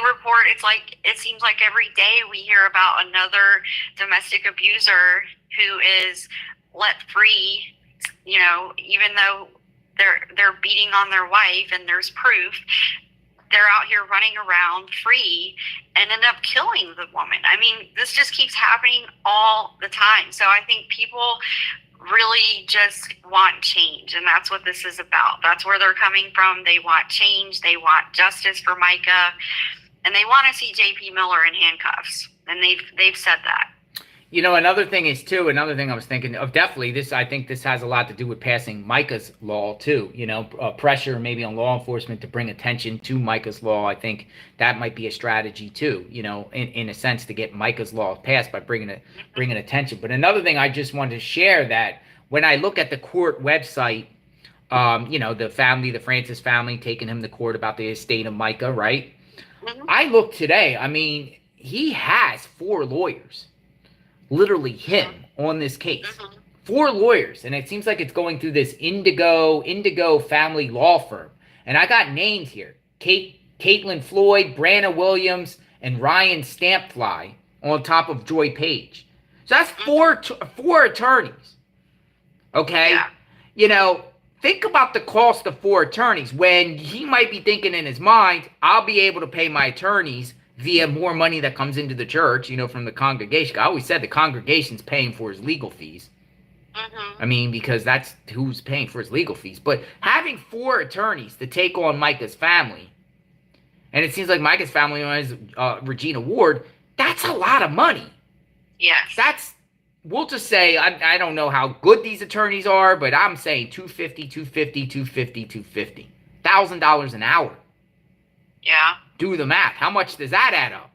report, it seems like every day we hear about another domestic abuser who is let free, even though they're beating on their wife and there's proof. They're out here running around free and end up killing the woman. I mean, this just keeps happening all the time. So I think people really just want change, and that's what this is about. That's where they're coming from. They want change. They want justice for Mica, and they want to see JP Miller in handcuffs, and they've said that. Another thing I was thinking of, definitely this, I think this has a lot to do with passing Mica's law too. Pressure maybe on law enforcement to bring attention to Mica's law. I think that might be a strategy too, in a sense, to get Mica's law passed by bringing attention. But another thing I just wanted to share, that when I look at the court website, the Francis family taking him to court about the estate of Mica, right? I looked today. I mean, he has 4 lawyers. Literally him on this case. 4 lawyers, and it seems like it's going through this Indigo family law firm. And I got names here: Caitlin Floyd, Branna Williams, and Ryan Stampfly on top of Joy Page. So that's 4 attorneys. Okay, think about the cost of 4 attorneys. When he might be thinking in his mind, I'll be able to pay my attorneys via more money that comes into the church, from the congregation. I always said the congregation's paying for his legal fees. I mean, because that's who's paying for his legal fees. But having 4 attorneys to take on Mica's family, and it seems like Mica's family owns Regina Ward, that's a lot of money. Yes. We'll just say, I don't know how good these attorneys are, but I'm saying $250, $1,000 an hour. Yeah. Do the math. How much does that add up?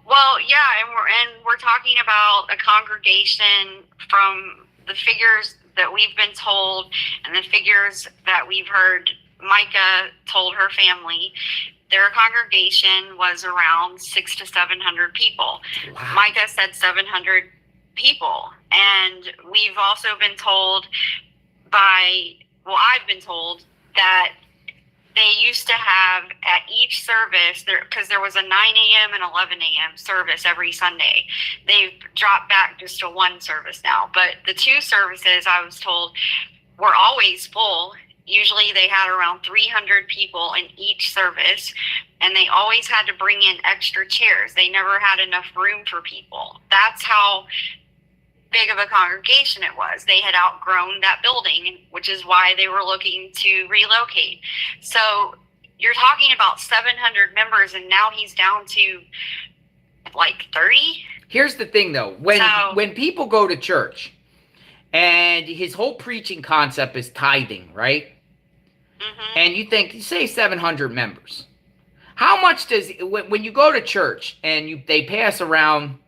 Well, yeah, and we're talking about a congregation, from the figures that we've been told and the figures that we've heard Mica told her family. Their congregation was around 600 to 700 people. Wow. Mica said 700 people, and we've also been told I've been told that they used to have at each service, because there was a 9 a.m. and 11 a.m. service every Sunday. They've dropped back just to 1 service now. But the 2 services, I was told, were always full. Usually they had around 300 people in each service, and they always had to bring in extra chairs. They never had enough room for people. That's how big of a congregation it was. They had outgrown that building, which is why they were looking to relocate. So you're talking about 700 members, and now he's down to like 30. Here's the thing, though. When people go to church, And his whole preaching concept is tithing, right? Mm-hmm. And you say 700 members. How much does, when you go to church and they pass around,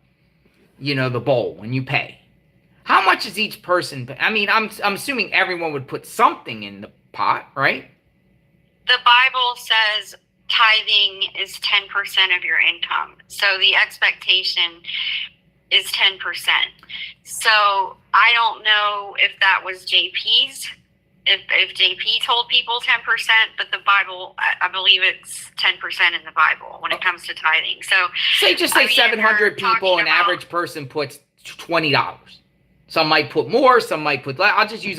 the bowl when you pay, how much is each person? I mean, I'm assuming everyone would put something in the pot, right? The Bible says tithing is 10% of your income. So the expectation is 10%. So I don't know if that was JP's, if JP told people 10%, but the Bible, I believe it's 10% in the Bible when it comes to tithing. So say 700 people, an average person puts $20. Some might put more, some might put less. I'll just use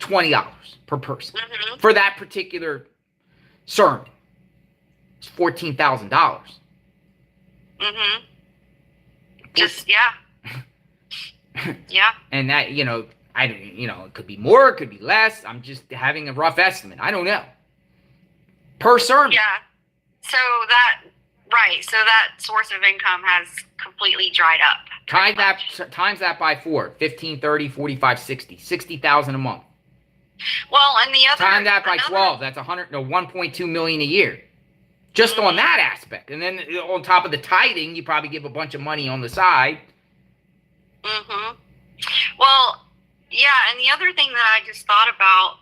$20 per person for that particular sermon. It's $14,000. Mm-hmm. Just, yeah. Yeah. And that, it could be more, it could be less. I'm just having a rough estimate. I don't know. Per sermon. Yeah. So that source of income has completely dried up. Times that by 4, 15, 30, 45, 60. 60,000 a month. Well, and the other... Times that by 12, that's 1.2 million a year. Just on that aspect. And then on top of the tithing, you probably give a bunch of money on the side. Mm-hmm. Well, yeah, and the other thing that I just thought about,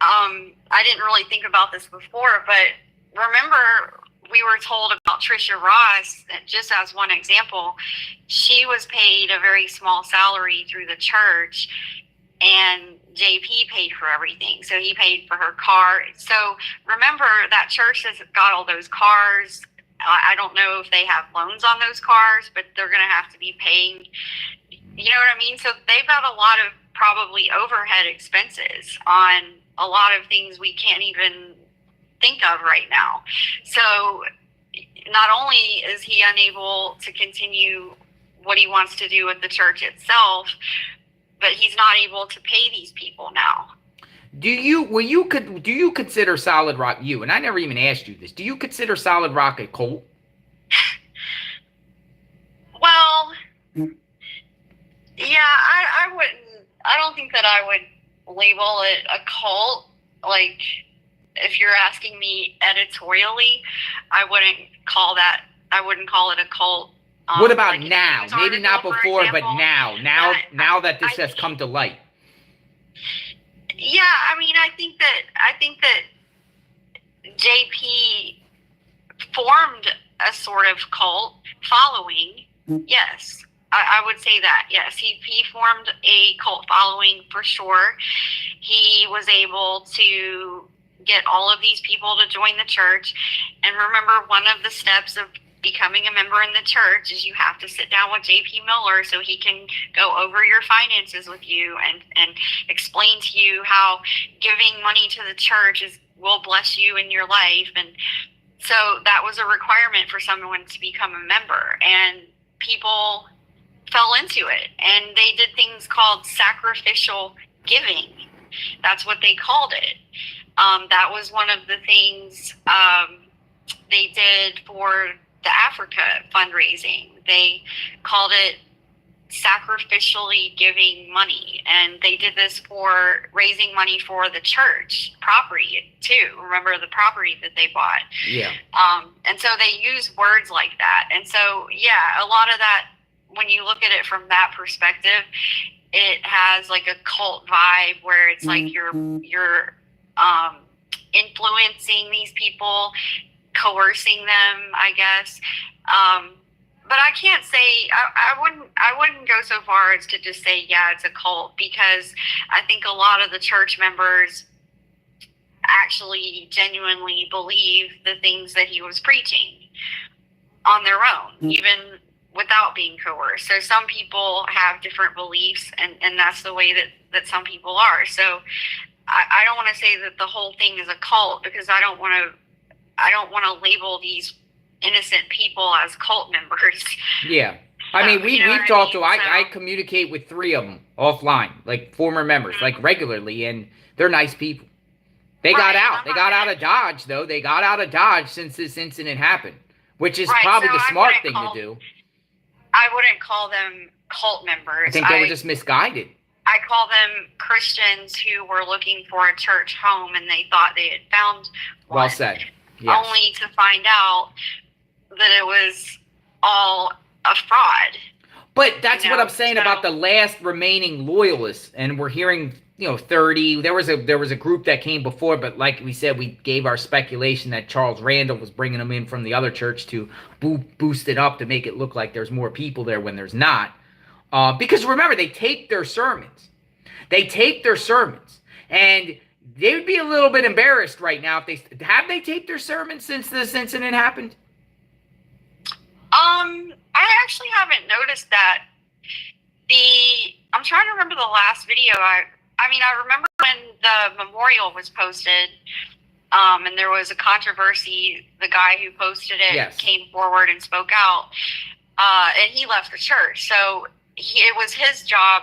I didn't really think about this before, but remember we were told about Trisha Ross, just as one example, she was paid a very small salary through the church, and JP paid for everything. So he paid for her car. So remember, that church has got all those cars. I don't know if they have loans on those cars, but they're going to have to be paying. You know what I mean? So they've got a lot of probably overhead expenses on a lot of things we can't even think of right now. So not only is he unable to continue what he wants to do with the church itself, but he's not able to pay these people now. Do you consider Solid Rock, and I never even asked you this, do you consider Solid Rock a cult? Well, yeah, I wouldn't, I don't think that I would label it a cult. Like, if you're asking me editorially, I wouldn't call it a cult. What about now? Maybe not before, but now that this has come to light. Yeah, I mean, I think that JP formed a sort of cult following. Yes, I would say that. Yes, he formed a cult following for sure. He was able to get all of these people to join the church. And remember, one of the steps of becoming a member in the church is you have to sit down with JP Miller so he can go over your finances with you and explain to you how giving money to the church will bless you in your life. And so that was a requirement for someone to become a member, and people fell into it, and they did things called sacrificial giving. That's what they called it. That was one of the things they did for the Africa fundraising. They called it sacrificially giving money, and they did this for raising money for the church property too. Remember the property that they bought? Yeah. And so they use words like that. And so, yeah, a lot of that, when you look at it from that perspective, it has like a cult vibe where it's like you're influencing these people, coercing them, I guess. But I can't say, I wouldn't go so far as to just say, yeah, it's a cult, because I think a lot of the church members actually genuinely believe the things that he was preaching on their own, even without being coerced. So some people have different beliefs, and that's the way that some people are. So I don't want to say that the whole thing is a cult, because I don't want to label these innocent people as cult members. Yeah. I mean, we've talked to, I communicate with 3 of them offline, like former members, like regularly, and they're nice people. They got out. They got out of Dodge, though. They got out of Dodge since this incident happened, which is probably the smart thing to do. I wouldn't call them cult members. I think they were just misguided. I call them Christians who were looking for a church home and they thought they had found one. Well said. Yes. Only to find out that it was all a fraud. But that's what I'm saying about the last remaining loyalists, and we're hearing, 30. There was a group that came before, but like we said, we gave our speculation that Charles Randall was bringing them in from the other church to boost it up to make it look like there's more people there when there's not. Because remember, they taped their sermons. And they would be a little bit embarrassed right now if they taped their sermons since this incident happened? I actually haven't noticed that. I'm trying to remember the last video. I remember when the memorial was posted, and there was a controversy. The guy who posted it came forward and spoke out, and he left the church. So it was his job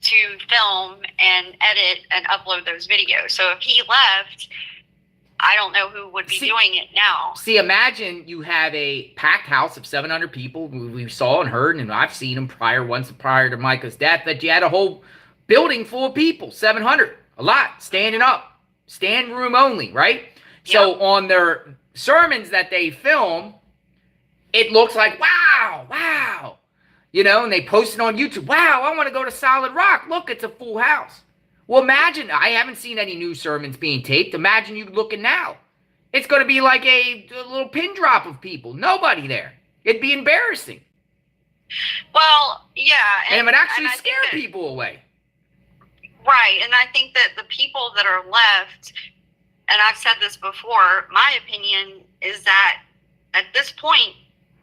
to film and edit and upload those videos. So if he left, I don't know who would be doing it now. See, imagine you have a packed house of 700 people. We saw and heard, and I've seen them once prior to Mica's death, that you had a whole building full of people, 700, a lot, standing up, stand room only, right? Yep. So on their sermons that they film, it looks like, wow, and they post it on YouTube. Wow, I want to go to Solid Rock. Look, it's a full house. Well, imagine, I haven't seen any new sermons being taped. Imagine you looking now. It's going to be like a little pin drop of people. Nobody there. It'd be embarrassing. Well, yeah. And it would actually scare people away. Right. And I think that the people that are left, and I've said this before, my opinion is that at this point,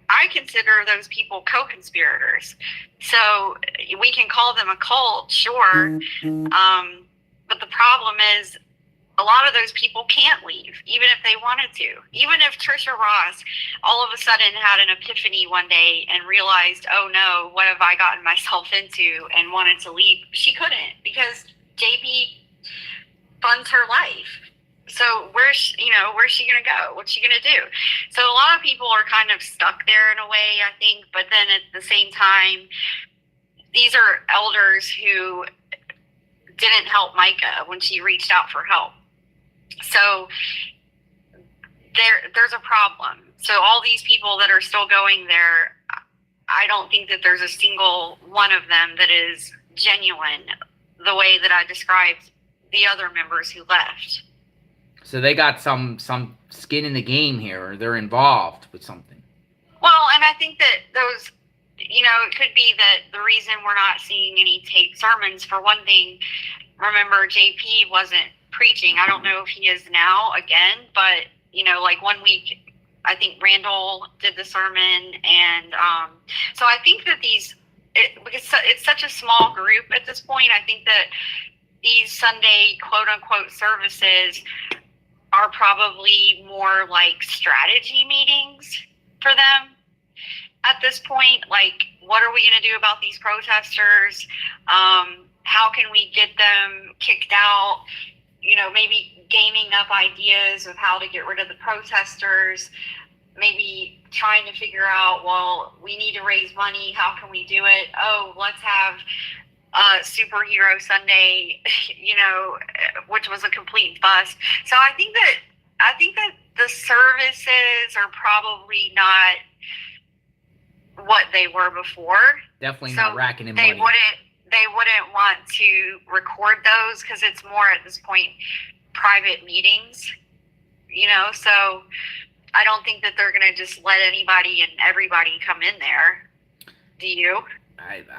I consider those people co-conspirators. So we can call them a cult, sure. But the problem is a lot of those people can't leave, even if they wanted to. Even if Trisha Ross all of a sudden had an epiphany one day and realized, oh no, what have I gotten myself into, and wanted to leave, she couldn't, because JP funds her life. So where's she going to go? What's she going to do? So a lot of people are kind of stuck there in a way, I think. But then at the same time, these are elders who didn't help Mica when she reached out for help. So there's a problem. So all these people that are still going there, I don't think that there's a single one of them that is genuine the way that I described the other members who left. So they got some skin in the game here, or they're involved with something. Well, and I think that those, it could be that the reason we're not seeing any taped sermons, for one thing, remember JP wasn't preaching. I don't know if he is now again, but, like 1 week, I think Randall did the sermon. And so I think that because it's such a small group at this point, I think that these Sunday quote unquote services are probably more like strategy meetings for them at this point. Like, what are we going to do about these protesters? How can we get them kicked out? Maybe gaming up ideas of how to get rid of the protesters. Maybe trying to figure out, well, we need to raise money. How can we do it? Oh, let's have Superhero Sunday, which was a complete bust. So I think that the services are probably not what they were before. Definitely not racking in money. They wouldn't want to record those because it's more at this point private meetings, so I don't think that they're going to just let anybody and everybody come in there. Do you?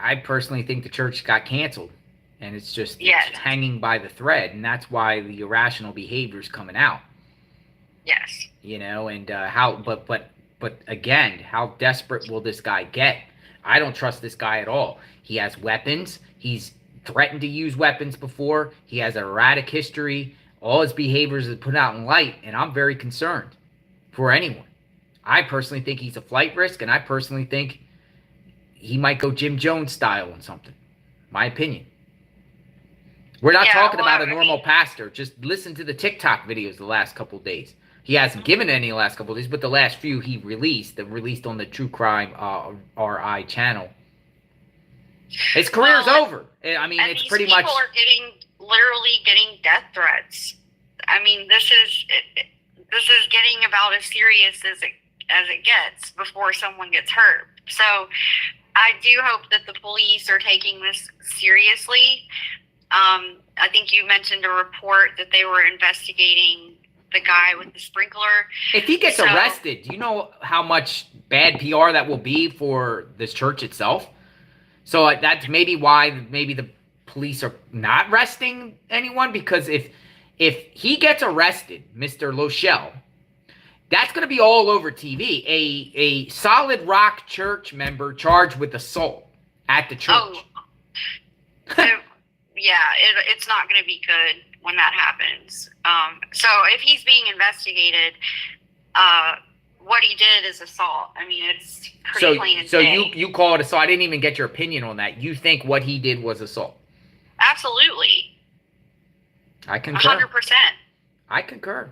I personally think the church got canceled, and it's just it's hanging by the thread, and that's why the irrational behavior is coming out. Yes. And but again, how desperate will this guy get? I don't trust this guy at all. He has weapons. He's threatened to use weapons before. He has an erratic history. All his behaviors are put out in light, and I'm very concerned for anyone. I personally think he's a flight risk, and I personally think he might go Jim Jones style on something. My opinion. We're not talking about a normal pastor. Just listen to the TikTok videos the last couple of days. He hasn't given any the last couple of days, but the last few he released on the True Crime RI channel. His career's Well, over. I mean, and it's these pretty much. people are literally getting death threats. I mean, this is getting about as serious as it gets before someone gets hurt. So I do hope that the police are taking this seriously. I think you mentioned a report that they were investigating the guy with the sprinkler. If he gets arrested, do you know how much bad PR that will be for this church itself? So that's maybe why the police are not arresting anyone, because if he gets arrested, Mr. Locel, that's going to be all over TV. A Solid Rock church member charged with assault at the church. Oh, yeah, it's not going to be good when that happens. So if he's being investigated, what he did is assault. I mean, it's pretty plain and day. So you call it assault. I didn't even get your opinion on that. You think what he did was assault? Absolutely. I concur. 100%. I concur.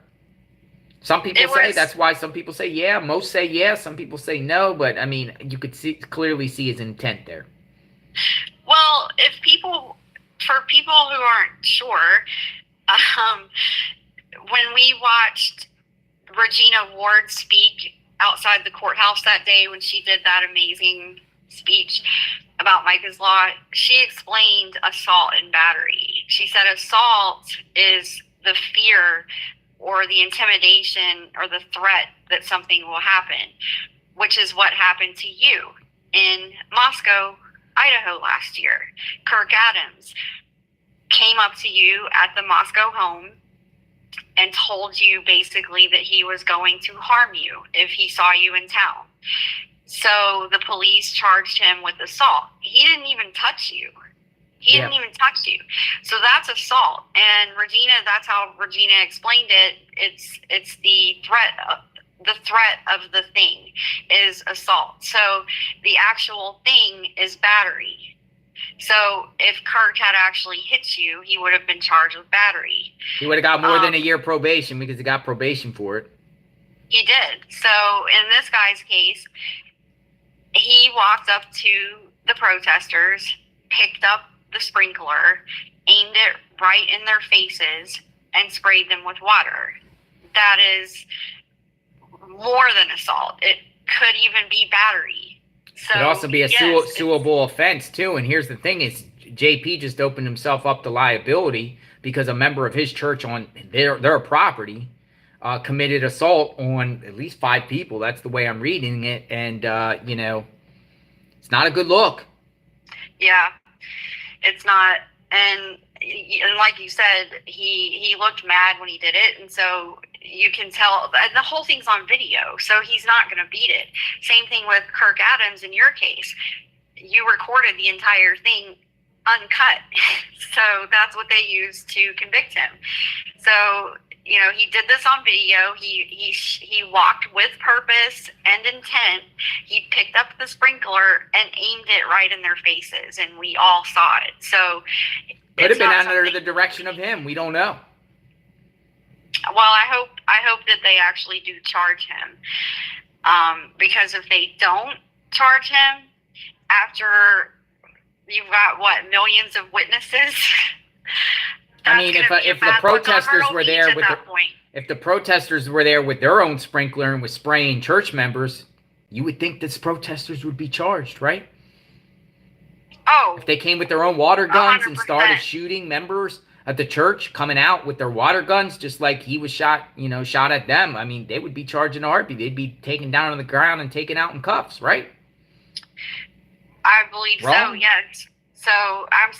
Some people say that's why some people say yeah. Most say yeah. Some people say no. But I mean, you could clearly see his intent there. Well, for people who aren't sure, when we watched Regina Ward speak outside the courthouse that day when she did that amazing speech about Mica's Law, she explained assault and battery. She said assault is the fear or the intimidation or the threat that something will happen, which is what happened to you in Moscow, Idaho last year. Kirk Adams came up to you at the Moscow home and told you basically that he was going to harm you if he saw you in town. So the police charged him with assault. He didn't even touch you. He didn't even touch you. So that's assault. And Regina, that's how Regina explained it. It's the threat of the thing is assault. So the actual thing is battery. So if Kirk had actually hit you, he would have been charged with battery. He would have got more than a year probation because he got probation for it. He did. So in this guy's case, he walked up to the protesters, picked up the sprinkler, aimed it right in their faces, and sprayed them with water. That is more than assault. It could even be battery. So, it could also be a suable offense, too. And here's the thing is, JP just opened himself up to liability because a member of his church on their property committed assault on at least 5 people. That's the way I'm reading it. And, it's not a good look. Yeah, it's not. And like you said, he looked mad when he did it. And so you can tell the whole thing's on video. So he's not going to beat it. Same thing with Kirk Adams in your case. You recorded the entire thing uncut. So that's what they used to convict him. So, he did this on video. He walked with purpose and intent. He picked up the sprinkler and aimed it right in their faces, and we all saw it. So could have been under the direction of him. We don't know. Well, I hope that they actually do charge him, because if they don't charge him, after you've got millions of witnesses. I mean, if the protesters were there if the protesters were there with their own sprinkler and was spraying church members, you would think these protesters would be charged, right? Oh, if they came with their own water guns 100%. And started shooting members of the church, coming out with their water guns, just like he was shot at them, I mean, they would be charged in a heartbeat. They'd be taken down on the ground and taken out in cuffs, right? I believe so, yes. So what I'm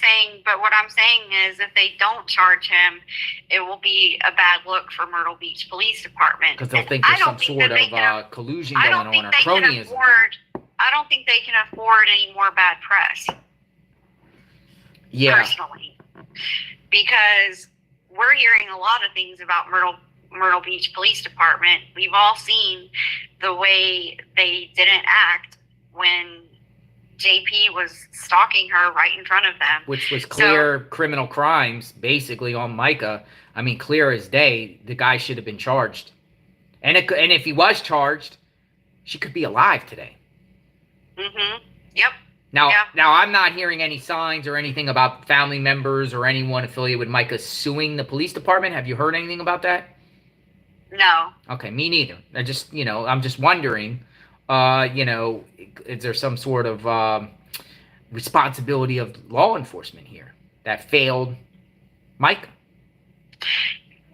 saying is if they don't charge him, it will be a bad look for Myrtle Beach Police Department. Because they'll think there's some sort of collusion going on or cronyism. I don't think they can afford any more bad press. Yeah. Personally. Because we're hearing a lot of things about Myrtle Beach Police Department. We've all seen the way they didn't act when JP was stalking her right in front of them. Which was clear criminal crimes, basically, on Mica. I mean, clear as day, the guy should have been charged. And if he was charged, she could be alive today. Mm-hmm. Yep. Now, Yeah. now I'm not hearing any signs or anything about family members or anyone affiliated with Mica suing the police department. Have you heard anything about that? No. Okay, me neither. I'm just wondering, is there some sort of responsibility of law enforcement here that failed Mica?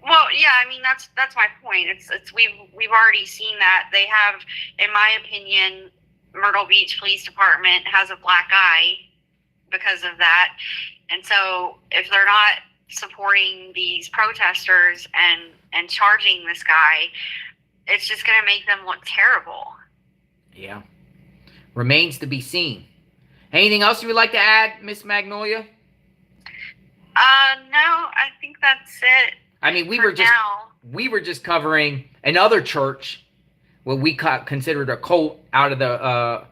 Well, yeah, I mean that's my point. It's we've already seen that they have, in my opinion, Myrtle Beach Police Department has a black eye because of that. And so if they're not supporting these protesters and charging this guy, it's just going to make them look terrible. Yeah. Remains to be seen. Anything else you would like to add, Miss Magnolia? No, I think that's it. I mean, we were just covering another church, what we considered a cult, out of the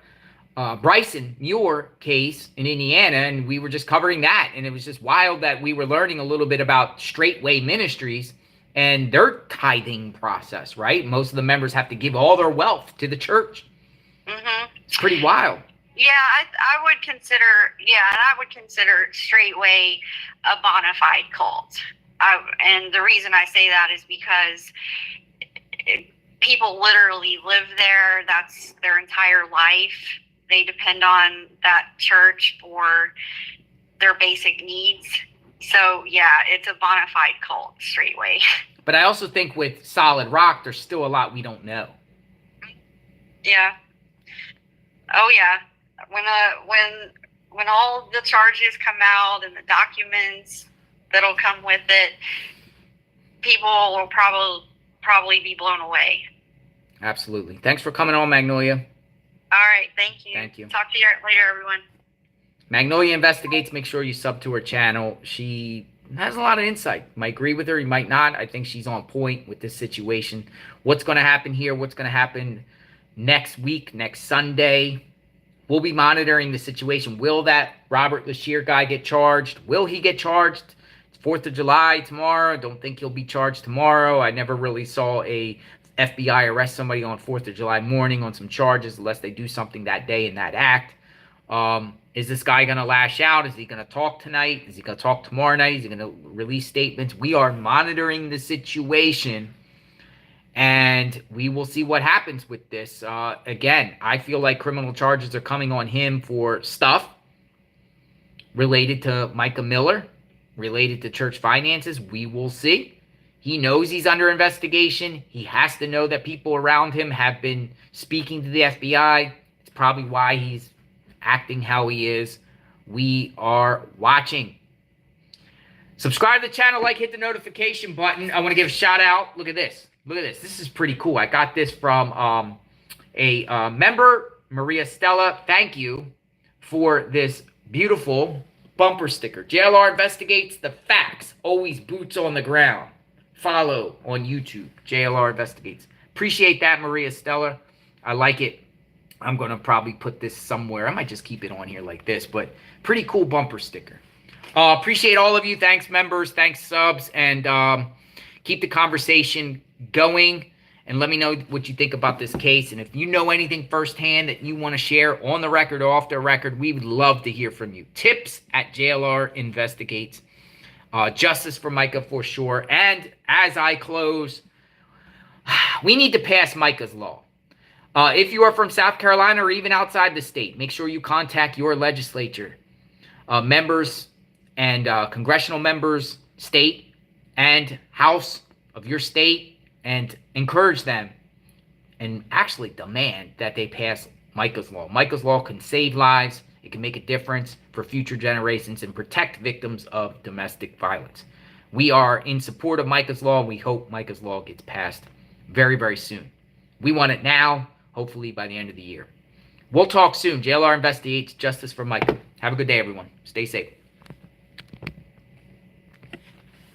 Bryson Muir case in Indiana, and we were just covering that, and it was just wild that we were learning a little bit about Straightway Ministries and their tithing process, right? Most of the members have to give all their wealth to the church. Mm-hmm. It's pretty wild. Yeah, I would consider Straightway a bona fide cult. And the reason I say that is because people literally live there. That's their entire life. They depend on that church for their basic needs. So, yeah, it's a bona fide cult, Straightway. But I also think with Solid Rock, there's still a lot we don't know. Yeah. Oh, yeah. When all the charges come out and the documents that'll come with it, people will probably be blown away. Absolutely. Thanks for coming on, Magnolia. All right. Thank you. Thank you. Talk to you later, everyone. Magnolia Investigates. Make sure you sub to her channel. She has a lot of insight. You might agree with her. You might not. I think she's on point with this situation. What's going to happen here? What's going to happen next week, next Sunday? We'll be monitoring the situation. Will that Robert Locel guy get charged? Will he get charged? It's 4th of July tomorrow. I don't think he'll be charged tomorrow. I never really saw a FBI arrest somebody on 4th of July morning on some charges unless they do something that day in that act. Is this guy going to lash out? Is he going to talk tonight? Is he going to talk tomorrow night? Is he going to release statements? We are monitoring the situation, and we will see what happens with this. Again, I feel like criminal charges are coming on him for stuff related to Mica Miller, related to church finances. We will see. He knows he's under investigation. He has to know that people around him have been speaking to the FBI. It's probably why he's acting how he is. We are watching. Subscribe to the channel, hit the notification button. I want to give a shout out. Look at this. Look at this. This is pretty cool. I got this from a member, Maria Stella. Thank you for this beautiful bumper sticker. JLR Investigates the facts. Always boots on the ground. Follow on YouTube. JLR Investigates. Appreciate that, Maria Stella. I like it. I'm going to probably put this somewhere. I might just keep it on here like this, but pretty cool bumper sticker. Appreciate all of you. Thanks, members. Thanks, subs. And keep the conversation going. And let me know what you think about this case. And if you know anything firsthand that you want to share on the record or off the record, we would love to hear from you. Tips at JLR Investigates. Justice for Mica for sure. And as I close, we need to pass Mica's law. If you are from South Carolina or even outside the state, make sure you contact your legislature, members and congressional members, state and House of your state, and encourage them and actually demand that they pass Mica's law. Mica's law can save lives. It can make a difference for future generations and protect victims of domestic violence. We are in support of Mica's law, and we hope Mica's law gets passed very, very soon. We want it now. Hopefully by the end of the year. We'll talk soon. JLR Investigates. Justice for Mica. Have a good day, everyone. Stay safe.